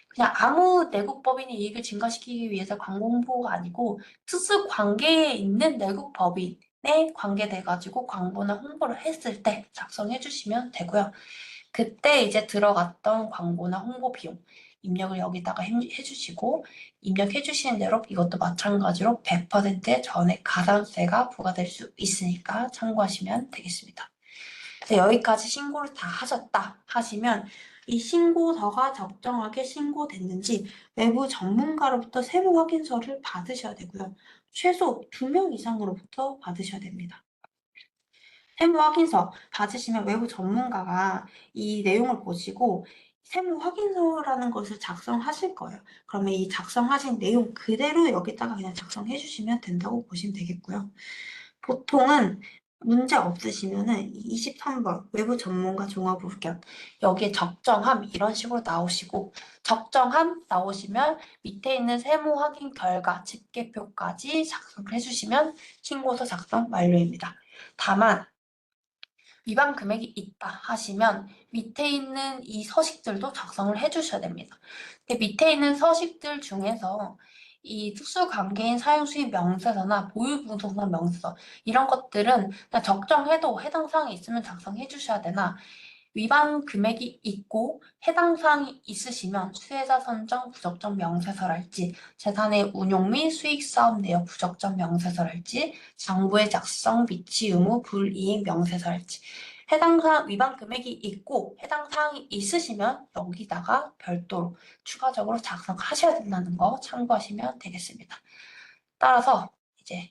그냥 아무 내국법인의 이익을 증가시키기 위해서 광고 홍보가 아니고 특수 관계에 있는 내국법인에 관계돼가지고 광고나 홍보를 했을 때 작성해 주시면 되고요. 그때 이제 들어갔던 광고나 홍보 비용 입력을 여기다가 해주시고 입력해 주시는 대로 이것도 마찬가지로 100%의 전액 가산세가 부과될 수 있으니까 참고하시면 되겠습니다. 여기까지 신고를 다 하셨다 하시면 이 신고서가 적정하게 신고됐는지 외부 전문가로부터 세무 확인서를 받으셔야 되고요. 최소 2명 이상으로부터 받으셔야 됩니다. 세무 확인서 받으시면 외부 전문가가 이 내용을 보시고 세무 확인서라는 것을 작성하실 거예요. 그러면 이 작성하신 내용 그대로 여기다가 그냥 작성해 주시면 된다고 보시면 되겠고요. 보통은 문제 없으시면은 23번 외부 전문가 종합 의견 여기에 적정함 이런 식으로 나오시고 적정함 나오시면 밑에 있는 세무 확인 결과 집계표까지 작성을 해주시면 신고서 작성 완료입니다. 다만 위반 금액이 있다 하시면 밑에 있는 이 서식들도 작성을 해주셔야 됩니다. 밑에 있는 서식들 중에서 이 특수관계인 사용수입 명세서나 보유분석나 명세서 이런 것들은 그냥 적정해도 해당 사항이 있으면 작성해 주셔야 되나 위반 금액이 있고 해당 사항이 있으시면 수혜자 선정 부적정 명세서랄지 재산의 운용 및 수익 사업 내역 부적정 명세서랄지 장부의 작성 비치 의무 불이행 명세서랄지 해당 사항 위반 금액이 있고 해당 사항이 있으시면 여기다가 별도로 추가적으로 작성하셔야 된다는 거 참고하시면 되겠습니다. 따라서 이제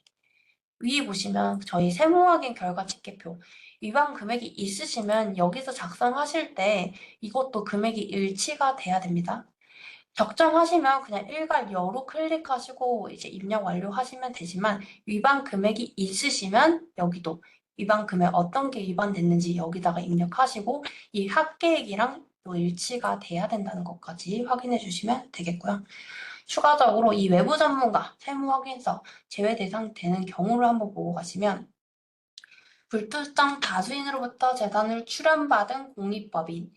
위에 보시면 저희 세무 확인 결과 집계표 위반 금액이 있으시면 여기서 작성하실 때 이것도 금액이 일치가 돼야 됩니다. 적정하시면 그냥 일괄 여로 클릭하시고 이제 입력 완료하시면 되지만 위반 금액이 있으시면 여기도 위반 금액 어떤 게 위반됐는지 여기다가 입력하시고 이 합계액이랑 또 일치가 돼야 된다는 것까지 확인해 주시면 되겠고요. 추가적으로 이 외부 전문가 세무 확인서 제외 대상 되는 경우를 한번 보고 가시면 불특정 다수인으로부터 재산을 출연받은 공익법인이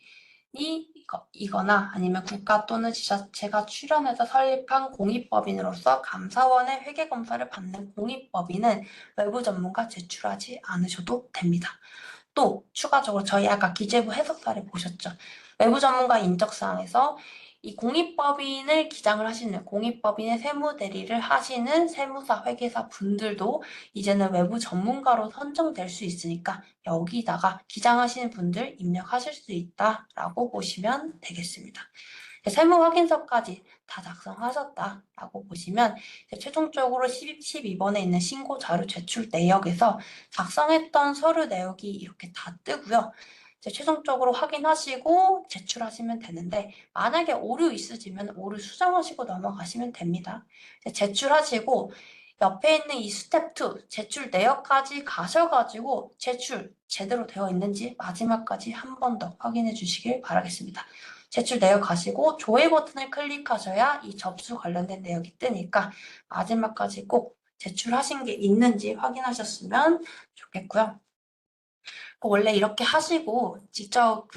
이거나 아니면 국가 또는 지자체가 출연해서 설립한 공익법인으로서 감사원의 회계검사를 받는 공익법인은 외부 전문가 제출하지 않으셔도 됩니다. 또 추가적으로 저희 아까 기재부 해석사를 보셨죠? 외부 전문가 인적사항에서 이 공익법인을 기장을 하시는, 공익법인의 세무대리를 하시는 세무사, 회계사 분들도 이제는 외부 전문가로 선정될 수 있으니까 여기다가 기장하시는 분들 입력하실 수 있다라고 보시면 되겠습니다. 세무 확인서까지 다 작성하셨다라고 보시면 최종적으로 12번에 있는 신고 자료 제출 내역에서 작성했던 서류 내역이 이렇게 다 뜨고요. 최종적으로 확인하시고 제출하시면 되는데 만약에 오류 있으시면 오류 수정하시고 넘어가시면 됩니다. 제출하시고 옆에 있는 이 스텝 2 제출 내역까지 가셔가지고 제출 제대로 되어 있는지 마지막까지 한 번 더 확인해 주시길 바라겠습니다. 제출 내역 가시고 조회 버튼을 클릭하셔야 이 접수 관련된 내역이 뜨니까 마지막까지 꼭 제출하신 게 있는지 확인하셨으면 좋겠고요. 원래 이렇게 하시고 직접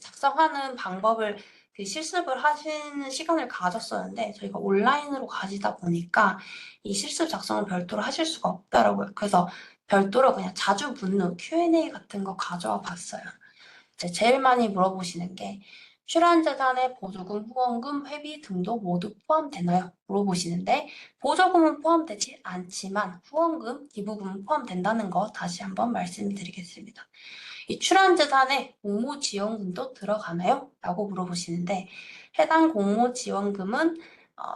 작성하는 방법을 실습을 하시는 시간을 가졌었는데 저희가 온라인으로 가시다 보니까 이 실습 작성을 별도로 하실 수가 없더라고요. 그래서 별도로 그냥 자주 묻는 Q&A 같은 거 가져와 봤어요. 제일 많이 물어보시는 게 출연재산에 보조금, 후원금, 회비 등도 모두 포함되나요? 물어보시는데 보조금은 포함되지 않지만 후원금, 기부금은 포함된다는 거 다시 한번 말씀드리겠습니다. 이 출연재산에 공모지원금도 들어가나요? 라고 물어보시는데 해당 공모지원금은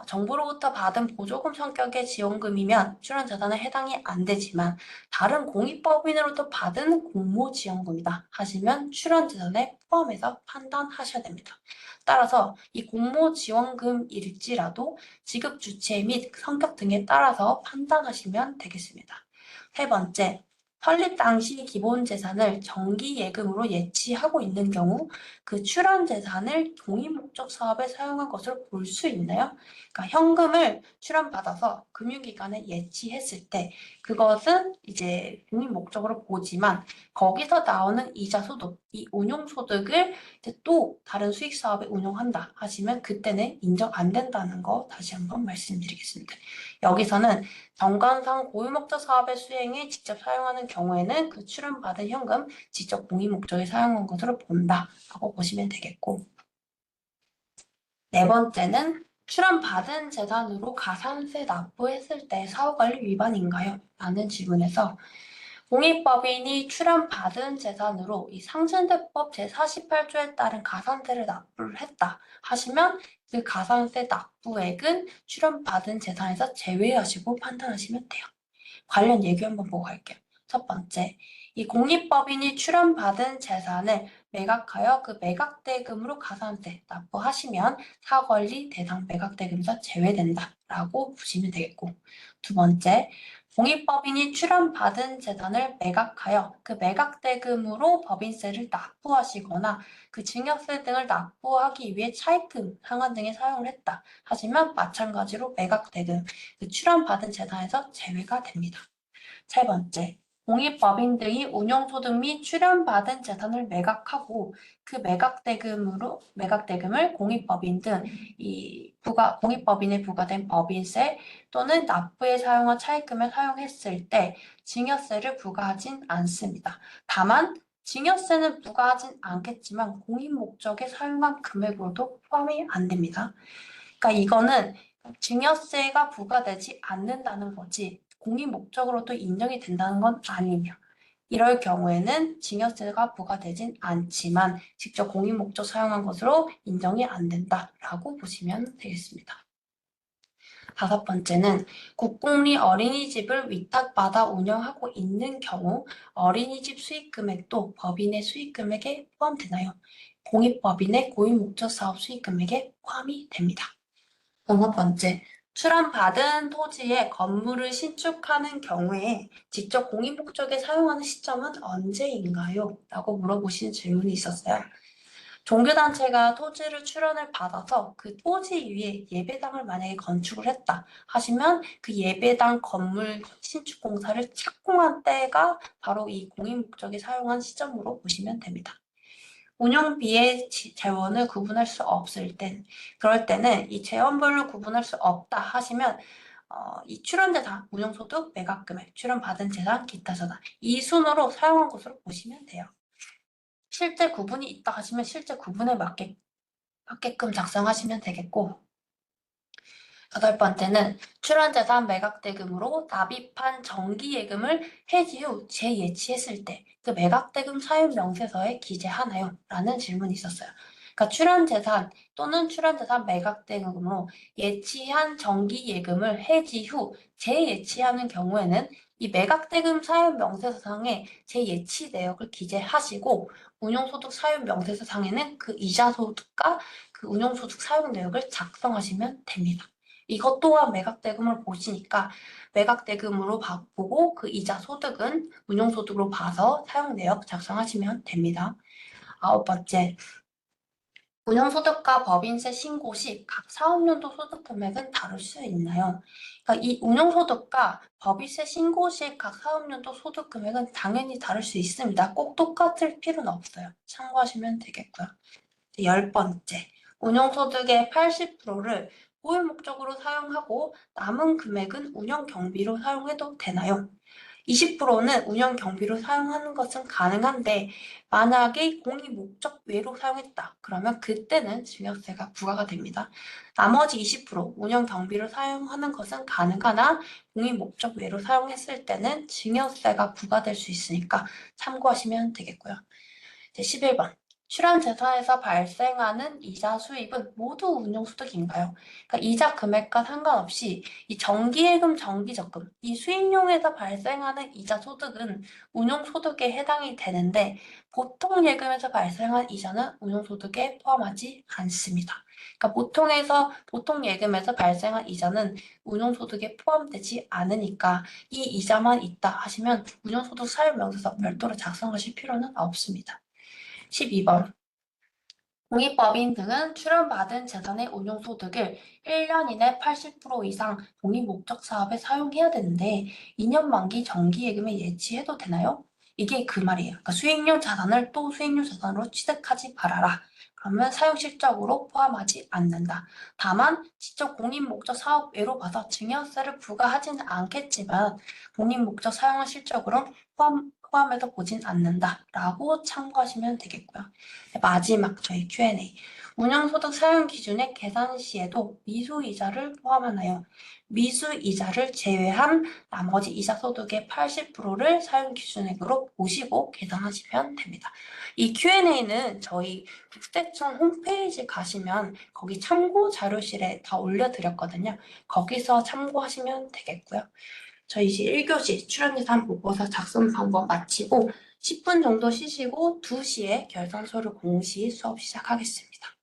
정부로부터 받은 보조금 성격의 지원금이면 출연재산에 해당이 안 되지만 다른 공익법인으로부터 받은 공모지원금이다 하시면 출연재산에 포함해서 판단하셔야 됩니다. 따라서 이 공모지원금일지라도 지급 주체 및 성격 등에 따라서 판단하시면 되겠습니다. 세 번째, 설립 당시 기본 재산을 정기 예금으로 예치하고 있는 경우 그 출연 재산을 공익 목적 사업에 사용한 것으로 볼 수 있나요? 그러니까 현금을 출연받아서 금융기관에 예치했을 때 그것은 이제 공익 목적으로 보지만 거기서 나오는 이자 소득, 이 운용 소득을 이제 또 다른 수익 사업에 운용한다 하시면 그때는 인정 안 된다는 거 다시 한번 말씀드리겠습니다. 여기서는 정관상 고유목적 사업의 수행에 직접 사용하는 경우에는 그 출연받은 현금 직접 공익 목적에 사용한 것으로 본다라고 보시면 되겠고 네 번째는 출연받은 재산으로 가산세 납부했을 때 사후관리 위반인가요? 라는 질문에서 공익법인이 출연받은 재산으로 이 상신세법 제48조에 따른 가산세를 납부를 했다 하시면 그 가산세 납부액은 출연받은 재산에서 제외하시고 판단하시면 돼요. 관련 얘기 한번 보고 갈게요. 첫 번째, 이 공익법인이 출연받은 재산을 매각하여 그 매각대금으로 가산세 납부하시면 사관리 대상 매각대금에서 제외된다라고 보시면 되겠고 두 번째, 공익법인이 출연받은 재산을 매각하여 그 매각대금으로 법인세를 납부하시거나 그 증여세 등을 납부하기 위해 차입금, 상환 등에 사용을 했다 하시면 마찬가지로 매각대금, 그 출연받은 재산에서 제외가 됩니다. 세 번째, 공익법인 등이 운용소득 및 출연받은 재산을 매각하고 그 매각대금을 공익법인 등 공익법인에 부과된 법인세 또는 납부에 사용한 차입금에 사용했을 때 증여세를 부과하진 않습니다. 다만 증여세는 부과하진 않겠지만 공익 목적에 사용한 금액으로도 포함이 안 됩니다. 그러니까 이거는 증여세가 부과되지 않는다는 거지 공익 목적으로도 인정이 된다는 건 아니에요. 이럴 경우에는 증여세가 부과되진 않지만 직접 공익 목적 사용한 것으로 인정이 안 된다라고 보시면 되겠습니다. 다섯 번째는 국공립 어린이집을 위탁받아 운영하고 있는 경우 어린이집 수익금액도 법인의 수익금액에 포함되나요? 공익법인의 고유목적 사업 수익금액에 포함이 됩니다. 다섯 번째, 출원받은 토지에 건물을 신축하는 경우에 직접 공익 목적에 사용하는 시점은 언제인가요? 라고 물어보신 질문이 있었어요. 종교단체가 토지를 출원을 받아서 그 토지 위에 예배당을 만약에 건축을 했다 하시면 그 예배당 건물 신축 공사를 착공한 때가 바로 이 공익 목적에 사용한 시점으로 보시면 됩니다. 운영비의 재원을 구분할 수 없을 땐, 그럴 때는 이 재원별로 구분할 수 없다 하시면 이 출연재산, 운영소득, 매각금액, 출연받은 재산, 기타 자산 이 순으로 사용한 것으로 보시면 돼요. 실제 구분이 있다 하시면 실제 구분에 맞게 받게끔 작성하시면 되겠고, 여덟 번째는 출원재산 매각대금으로 납입한 정기예금을 해지 후 재예치했을 때 그 매각대금 사용 명세서에 기재하나요? 라는 질문이 있었어요. 그러니까 출원재산 또는 출원재산 매각대금으로 예치한 정기예금을 해지 후 재예치하는 경우에는 이 매각대금 사용 명세서상에 재예치 내역을 기재하시고 운용소득 사용 명세서상에는 그 이자소득과 그 운용소득 사용 내역을 작성하시면 됩니다. 이것 또한 매각대금을 보시니까 매각대금으로 보고 그 이자 소득은 운용소득으로 봐서 사용 내역 작성하시면 됩니다. 아홉 번째, 운용소득과 법인세 신고 시 각 사업연도 소득 금액은 다를 수 있나요? 그러니까 이 운용소득과 법인세 신고 시 각 사업연도 소득 금액은 당연히 다를 수 있습니다. 꼭 똑같을 필요는 없어요. 참고하시면 되겠고요. 열 번째, 운용소득의 80%를 고유 목적으로 사용하고 남은 금액은 운영 경비로 사용해도 되나요? 20%는 운영 경비로 사용하는 것은 가능한데 만약에 공익 목적 외로 사용했다. 그러면 그때는 증여세가 부과가 됩니다. 나머지 20% 운영 경비로 사용하는 것은 가능하나 공익 목적 외로 사용했을 때는 증여세가 부과될 수 있으니까 참고하시면 되겠고요. 11번. 출연재산에서 발생하는 이자 수입은 모두 운용소득인가요? 그러니까 이자 금액과 상관없이 이 정기예금, 정기적금, 이 수익용에서 발생하는 이자 소득은 운용소득에 해당이 되는데 보통 예금에서 발생한 이자는 운용소득에 포함하지 않습니다. 그러니까 보통 예금에서 발생한 이자는 운용소득에 포함되지 않으니까 이 이자만 있다 하시면 운용소득 사유명세서 별도로 작성하실 필요는 없습니다. 12번. 공익법인 등은 출연받은 재산의 운용소득을 1년 이내 80% 이상 공익목적 사업에 사용해야 되는데 2년 만기 정기예금에 예치해도 되나요? 이게 그 말이에요. 그러니까 수익용 자산을 또 수익용 자산으로 취득하지 말아라. 그러면 사용실적으로 포함하지 않는다. 다만 직접 공익목적 사업 외로 봐서 증여세를 부과하지는 않겠지만 공익목적 사용을 실적으로 포함해서 보진 않는다라고 참고하시면 되겠고요. 마지막 저희 Q&A. 운영소득 사용 기준의 계산 시에도 미수이자를 포함하나요? 미수이자를 제외한 나머지 이자 소득의 80%를 사용 기준액으로 보시고 계산하시면 됩니다. 이 Q&A는 저희 국세청 홈페이지 가시면 거기 참고 자료실에 다 올려드렸거든요. 거기서 참고하시면 되겠고요. 저희 이제 1교시 출연예산 보고서 작성 방법 마치고 10분 정도 쉬시고 2시에 결산서류 공시 수업 시작하겠습니다.